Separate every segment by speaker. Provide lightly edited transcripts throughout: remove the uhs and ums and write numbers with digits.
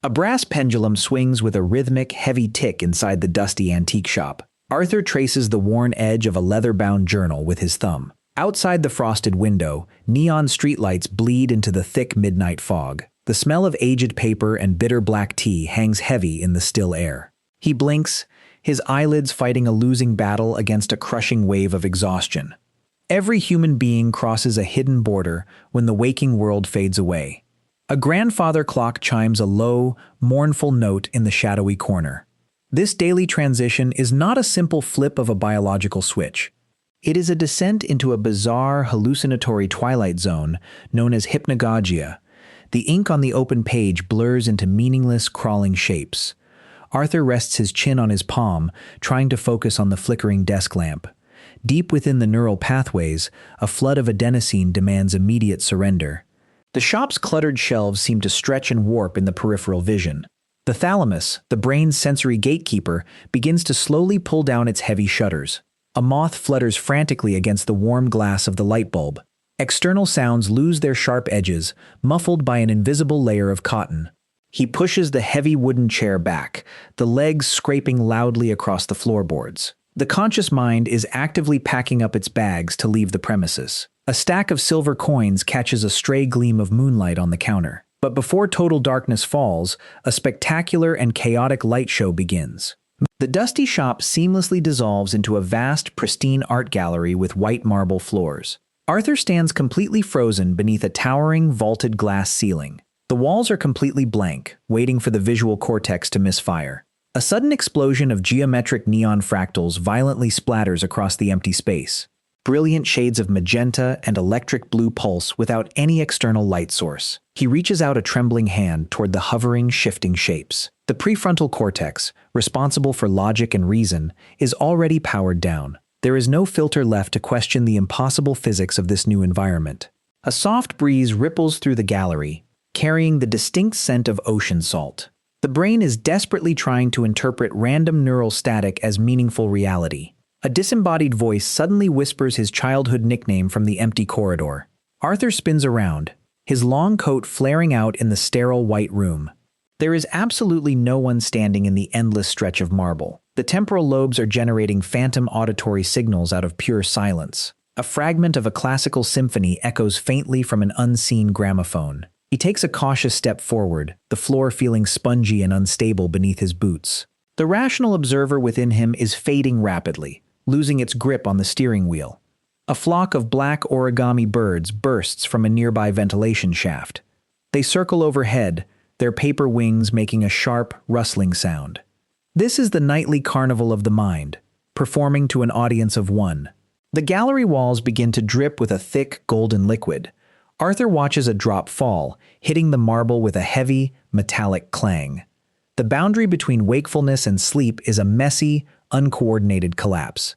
Speaker 1: A brass pendulum swings with a rhythmic, heavy tick inside the dusty antique shop. Arthur traces the worn edge of a leather-bound journal with his thumb. Outside the frosted window, neon streetlights bleed into the thick midnight fog. The smell of aged paper and bitter black tea hangs heavy in the still air. He blinks, his eyelids fighting a losing battle against a crushing wave of exhaustion. Every human being crosses a hidden border when the waking world fades away. A grandfather clock chimes a low, mournful note in the shadowy corner. This daily transition is not a simple flip of a biological switch. It is a descent into a bizarre, hallucinatory twilight zone known as hypnagogia. The ink on the open page blurs into meaningless, crawling shapes. Arthur rests his chin on his palm, trying to focus on the flickering desk lamp. Deep within the neural pathways, a flood of adenosine demands immediate surrender. The shop's cluttered shelves seem to stretch and warp in the peripheral vision. The thalamus, the brain's sensory gatekeeper, begins to slowly pull down its heavy shutters. A moth flutters frantically against the warm glass of the light bulb. External sounds lose their sharp edges, muffled by an invisible layer of cotton. He pushes the heavy wooden chair back, the legs scraping loudly across the floorboards. The conscious mind is actively packing up its bags to leave the premises. A stack of silver coins catches a stray gleam of moonlight on the counter. But before total darkness falls, a spectacular and chaotic light show begins. The dusty shop seamlessly dissolves into a vast, pristine art gallery with white marble floors. Arthur stands completely frozen beneath a towering, vaulted glass ceiling. The walls are completely blank, waiting for the visual cortex to misfire. A sudden explosion of geometric neon fractals violently splatters across the empty space. Brilliant shades of magenta and electric blue pulse without any external light source. He reaches out a trembling hand toward the hovering, shifting shapes. The prefrontal cortex, responsible for logic and reason, is already powered down. There is no filter left to question the impossible physics of this new environment. A soft breeze ripples through the gallery, carrying the distinct scent of ocean salt. The brain is desperately trying to interpret random neural static as meaningful reality. A disembodied voice suddenly whispers his childhood nickname from the empty corridor. Arthur spins around, his long coat flaring out in the sterile white room. There is absolutely no one standing in the endless stretch of marble. The temporal lobes are generating phantom auditory signals out of pure silence. A fragment of a classical symphony echoes faintly from an unseen gramophone. He takes a cautious step forward, the floor feeling spongy and unstable beneath his boots. The rational observer within him is fading rapidly, losing its grip on the steering wheel. A flock of black origami birds bursts from a nearby ventilation shaft. They circle overhead, their paper wings making a sharp, rustling sound. This is the nightly carnival of the mind, performing to an audience of one. The gallery walls begin to drip with a thick, golden liquid. Arthur watches a drop fall, hitting the marble with a heavy, metallic clang. The boundary between wakefulness and sleep is a messy, uncoordinated collapse.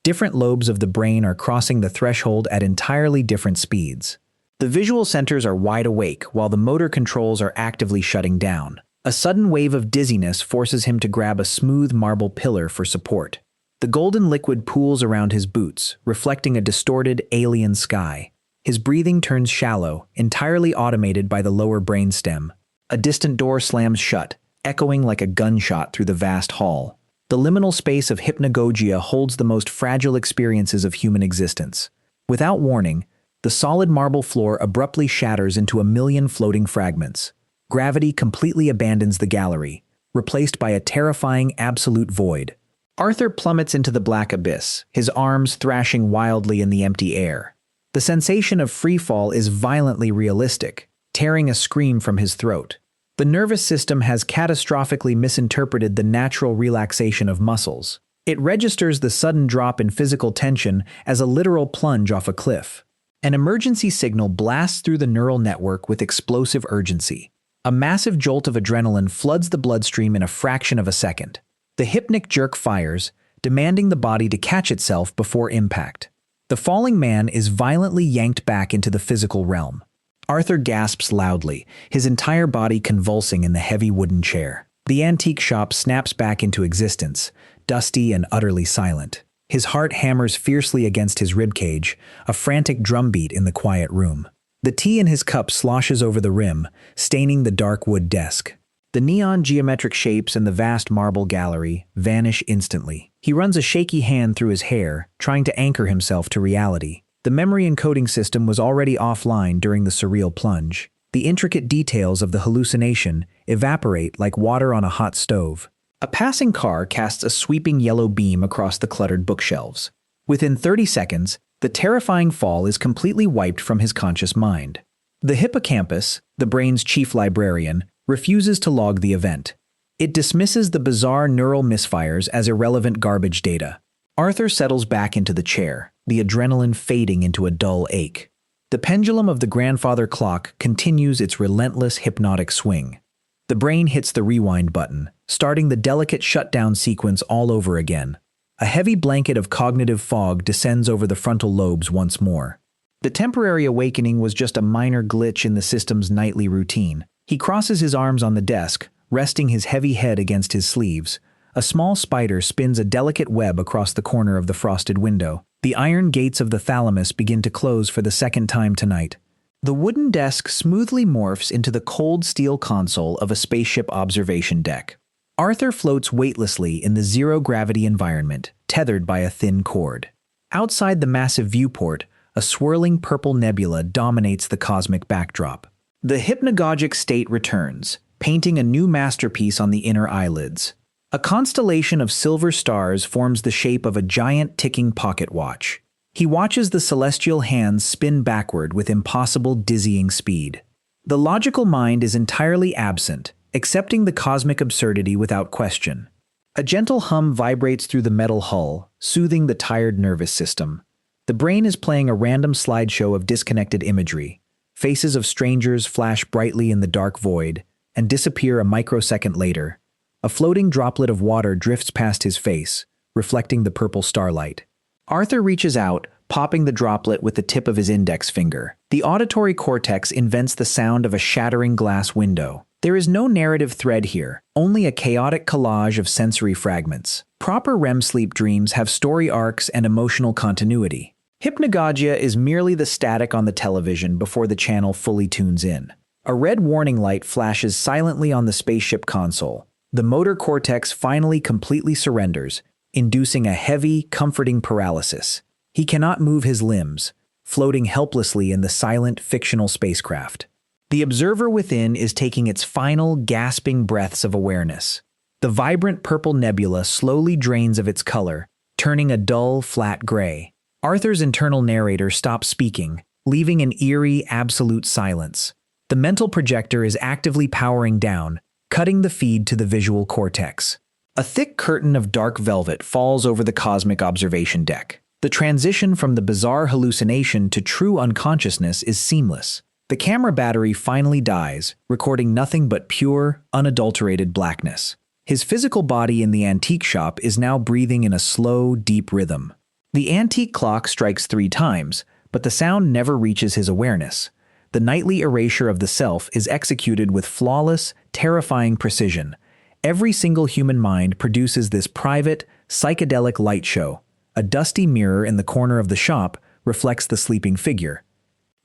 Speaker 1: Different lobes of the brain are crossing the threshold at entirely different speeds. The visual centers are wide awake while the motor controls are actively shutting down. A sudden wave of dizziness forces him to grab a smooth marble pillar for support. The golden liquid pools around his boots, reflecting a distorted, alien sky. His breathing turns shallow, entirely automated by the lower brainstem. A distant door slams shut, echoing like a gunshot through the vast hall. The liminal space of hypnagogia holds the most fragile experiences of human existence. Without warning, the solid marble floor abruptly shatters into a million floating fragments. Gravity completely abandons the gallery, replaced by a terrifying absolute void. Arthur plummets into the black abyss, his arms thrashing wildly in the empty air. The sensation of free fall is violently realistic, tearing a scream from his throat. The nervous system has catastrophically misinterpreted the natural relaxation of muscles. It registers the sudden drop in physical tension as a literal plunge off a cliff. An emergency signal blasts through the neural network with explosive urgency. A massive jolt of adrenaline floods the bloodstream in a fraction of a second. The hypnic jerk fires, demanding the body to catch itself before impact. The falling man is violently yanked back into the physical realm. Arthur gasps loudly, his entire body convulsing in the heavy wooden chair. The antique shop snaps back into existence, dusty and utterly silent. His heart hammers fiercely against his ribcage, a frantic drumbeat in the quiet room. The tea in his cup sloshes over the rim, staining the dark wood desk. The neon geometric shapes and the vast marble gallery vanish instantly. He runs a shaky hand through his hair, trying to anchor himself to reality. The memory encoding system was already offline during the surreal plunge. The intricate details of the hallucination evaporate like water on a hot stove. A passing car casts a sweeping yellow beam across the cluttered bookshelves. Within 30 seconds, the terrifying fall is completely wiped from his conscious mind. The hippocampus, the brain's chief librarian, refuses to log the event. It dismisses the bizarre neural misfires as irrelevant garbage data. Arthur settles back into the chair, the adrenaline fading into a dull ache. The pendulum of the grandfather clock continues its relentless hypnotic swing. The brain hits the rewind button, starting the delicate shutdown sequence all over again. A heavy blanket of cognitive fog descends over the frontal lobes once more. The temporary awakening was just a minor glitch in the system's nightly routine. He crosses his arms on the desk, resting his heavy head against his sleeves. A small spider spins a delicate web across the corner of the frosted window. The iron gates of the thalamus begin to close for the second time tonight. The wooden desk smoothly morphs into the cold steel console of a spaceship observation deck. Arthur floats weightlessly in the zero-gravity environment, tethered by a thin cord. Outside the massive viewport, a swirling purple nebula dominates the cosmic backdrop. The hypnagogic state returns, painting a new masterpiece on the inner eyelids. A constellation of silver stars forms the shape of a giant ticking pocket watch. He watches the celestial hands spin backward with impossible, dizzying speed. The logical mind is entirely absent, accepting the cosmic absurdity without question. A gentle hum vibrates through the metal hull, soothing the tired nervous system. The brain is playing a random slideshow of disconnected imagery. Faces of strangers flash brightly in the dark void and disappear a microsecond later. A floating droplet of water drifts past his face, reflecting the purple starlight. Arthur reaches out, popping the droplet with the tip of his index finger. The auditory cortex invents the sound of a shattering glass window. There is no narrative thread here, only a chaotic collage of sensory fragments. Proper REM sleep dreams have story arcs and emotional continuity. Hypnagogia is merely the static on the television before the channel fully tunes in. A red warning light flashes silently on the spaceship console. The motor cortex finally completely surrenders, inducing a heavy, comforting paralysis. He cannot move his limbs, floating helplessly in the silent, fictional spacecraft. The observer within is taking its final, gasping breaths of awareness. The vibrant purple nebula slowly drains of its color, turning a dull, flat gray. Arthur's internal narrator stops speaking, leaving an eerie, absolute silence. The mental projector is actively powering down, cutting the feed to the visual cortex. A thick curtain of dark velvet falls over the cosmic observation deck. The transition from the bizarre hallucination to true unconsciousness is seamless. The camera battery finally dies, recording nothing but pure, unadulterated blackness. His physical body in the antique shop is now breathing in a slow, deep rhythm. The antique clock strikes 3 times, but the sound never reaches his awareness. The nightly erasure of the self is executed with flawless, terrifying precision. Every single human mind produces this private, psychedelic light show. A dusty mirror in the corner of the shop reflects the sleeping figure.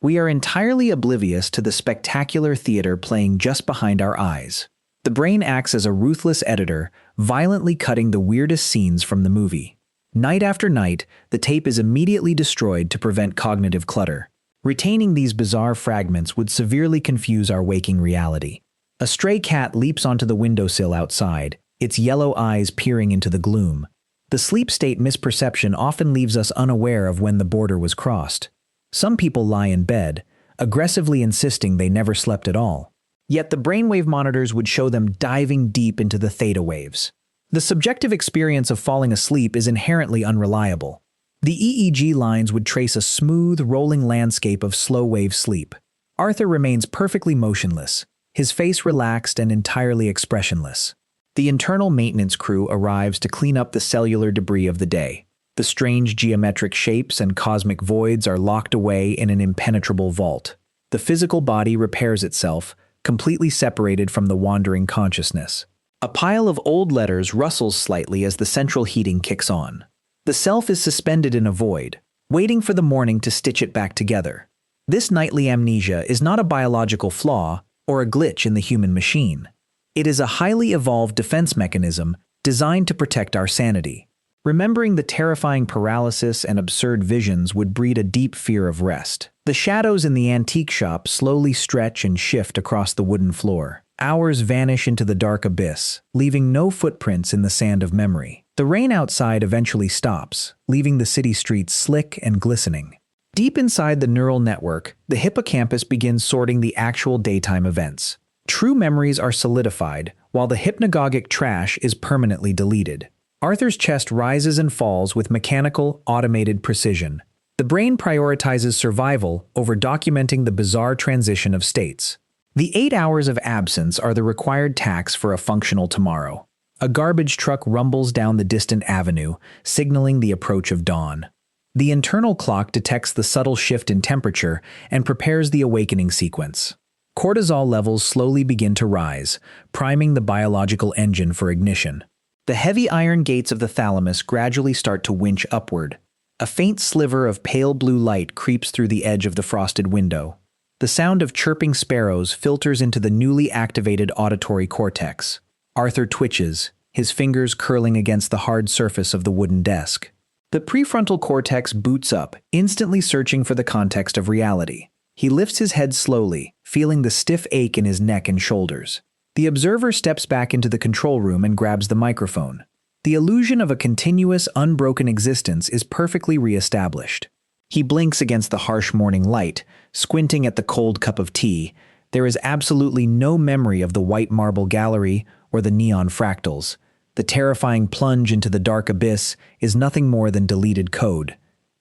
Speaker 1: We are entirely oblivious to the spectacular theater playing just behind our eyes. The brain acts as a ruthless editor, violently cutting the weirdest scenes from the movie. Night after night, the tape is immediately destroyed to prevent cognitive clutter. Retaining these bizarre fragments would severely confuse our waking reality. A stray cat leaps onto the windowsill outside, its yellow eyes peering into the gloom. The sleep state misperception often leaves us unaware of when the border was crossed. Some people lie in bed, aggressively insisting they never slept at all. Yet the brainwave monitors would show them diving deep into the theta waves. The subjective experience of falling asleep is inherently unreliable. The EEG lines would trace a smooth, rolling landscape of slow-wave sleep. Arthur remains perfectly motionless, his face relaxed and entirely expressionless. The internal maintenance crew arrives to clean up the cellular debris of the day. The strange geometric shapes and cosmic voids are locked away in an impenetrable vault. The physical body repairs itself, completely separated from the wandering consciousness. A pile of old letters rustles slightly as the central heating kicks on. The self is suspended in a void, waiting for the morning to stitch it back together. This nightly amnesia is not a biological flaw or a glitch in the human machine. It is a highly evolved defense mechanism designed to protect our sanity. Remembering the terrifying paralysis and absurd visions would breed a deep fear of rest. The shadows in the antique shop slowly stretch and shift across the wooden floor. Hours vanish into the dark abyss, leaving no footprints in the sand of memory. The rain outside eventually stops, leaving the city streets slick and glistening. Deep inside the neural network, the hippocampus begins sorting the actual daytime events. True memories are solidified, while the hypnagogic trash is permanently deleted. Arthur's chest rises and falls with mechanical, automated precision. The brain prioritizes survival over documenting the bizarre transition of states. The 8 hours of absence are the required tax for a functional tomorrow. A garbage truck rumbles down the distant avenue, signaling the approach of dawn. The internal clock detects the subtle shift in temperature and prepares the awakening sequence. Cortisol levels slowly begin to rise, priming the biological engine for ignition. The heavy iron gates of the thalamus gradually start to winch upward. A faint sliver of pale blue light creeps through the edge of the frosted window. The sound of chirping sparrows filters into the newly activated auditory cortex. Arthur twitches, his fingers curling against the hard surface of the wooden desk. The prefrontal cortex boots up, instantly searching for the context of reality. He lifts his head slowly, feeling the stiff ache in his neck and shoulders. The observer steps back into the control room and grabs the microphone. The illusion of a continuous, unbroken existence is perfectly re-established. He blinks against the harsh morning light, squinting at the cold cup of tea. There is absolutely no memory of the white marble gallery or the neon fractals. The terrifying plunge into the dark abyss is nothing more than deleted code.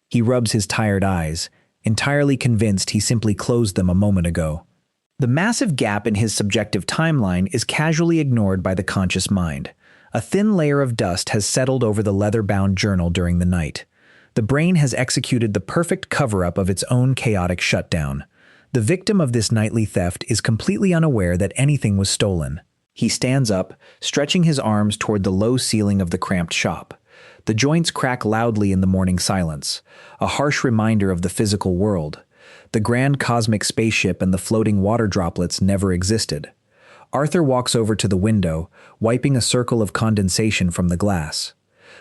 Speaker 1: He rubs his tired eyes, entirely convinced he simply closed them a moment ago. The massive gap in his subjective timeline is casually ignored by the conscious mind. A thin layer of dust has settled over the leather-bound journal during the night. The brain has executed the perfect cover-up of its own chaotic shutdown. The victim of this nightly theft is completely unaware that anything was stolen. He stands up, stretching his arms toward the low ceiling of the cramped shop. The joints crack loudly in the morning silence, a harsh reminder of the physical world. The grand cosmic spaceship and the floating water droplets never existed. Arthur walks over to the window, wiping a circle of condensation from the glass.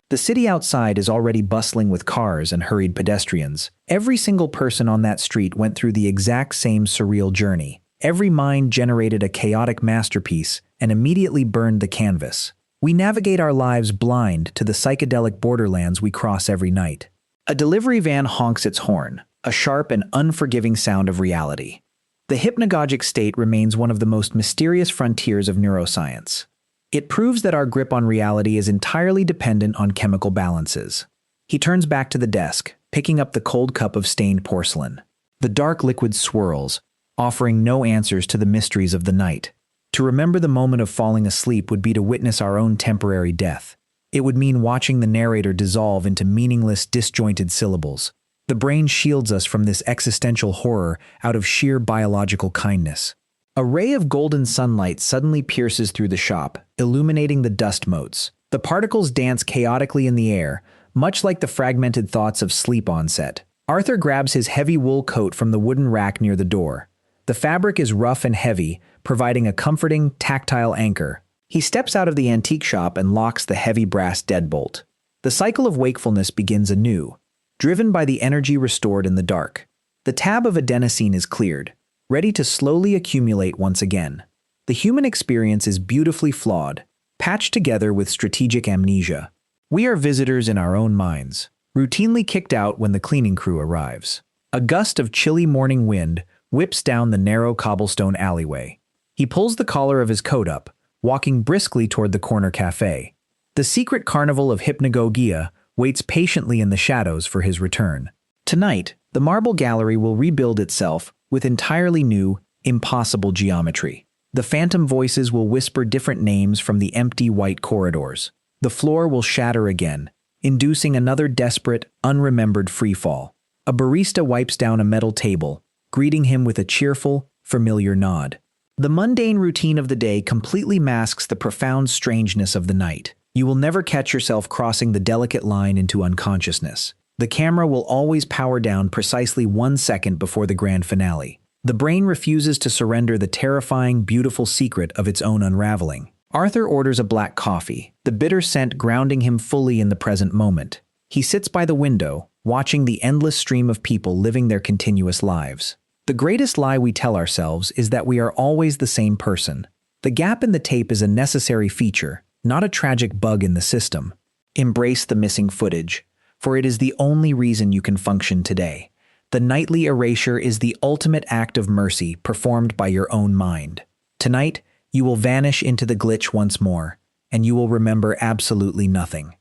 Speaker 1: The city outside is already bustling with cars and hurried pedestrians. Every single person on that street went through the exact same surreal journey. Every mind generated a chaotic masterpiece and immediately burned the canvas. We navigate our lives blind to the psychedelic borderlands we cross every night. A delivery van honks its horn, a sharp and unforgiving sound of reality. The hypnagogic state remains one of the most mysterious frontiers of neuroscience. It proves that our grip on reality is entirely dependent on chemical balances. He turns back to the desk, picking up the cold cup of stained porcelain. The dark liquid swirls, offering no answers to the mysteries of the night. To remember the moment of falling asleep would be to witness our own temporary death. It would mean watching the narrator dissolve into meaningless, disjointed syllables. The brain shields us from this existential horror out of sheer biological kindness. A ray of golden sunlight suddenly pierces through the shop, illuminating the dust motes. The particles dance chaotically in the air, much like the fragmented thoughts of sleep onset. Arthur grabs his heavy wool coat from the wooden rack near the door. The fabric is rough and heavy, providing a comforting, tactile anchor. He steps out of the antique shop and locks the heavy brass deadbolt. The cycle of wakefulness begins anew, driven by the energy restored in the dark. The tab of adenosine is cleared, ready to slowly accumulate once again. The human experience is beautifully flawed, patched together with strategic amnesia. We are visitors in our own minds, routinely kicked out when the cleaning crew arrives. A gust of chilly morning wind whips down the narrow cobblestone alleyway. He pulls the collar of his coat up, walking briskly toward the corner cafe. The secret carnival of Hypnagogia waits patiently in the shadows for his return. Tonight, the marble gallery will rebuild itself with entirely new, impossible geometry. The phantom voices will whisper different names from the empty white corridors. The floor will shatter again, inducing another desperate, unremembered freefall. A barista wipes down a metal table, greeting him with a cheerful, familiar nod. The mundane routine of the day completely masks the profound strangeness of the night. You will never catch yourself crossing the delicate line into unconsciousness. The camera will always power down precisely 1 second before the grand finale. The brain refuses to surrender the terrifying, beautiful secret of its own unraveling. Arthur orders a black coffee, the bitter scent grounding him fully in the present moment. He sits by the window, watching the endless stream of people living their continuous lives. The greatest lie we tell ourselves is that we are always the same person. The gap in the tape is a necessary feature, not a tragic bug in the system. Embrace the missing footage, for it is the only reason you can function today. The nightly erasure is the ultimate act of mercy performed by your own mind. Tonight, you will vanish into the glitch once more, and you will remember absolutely nothing.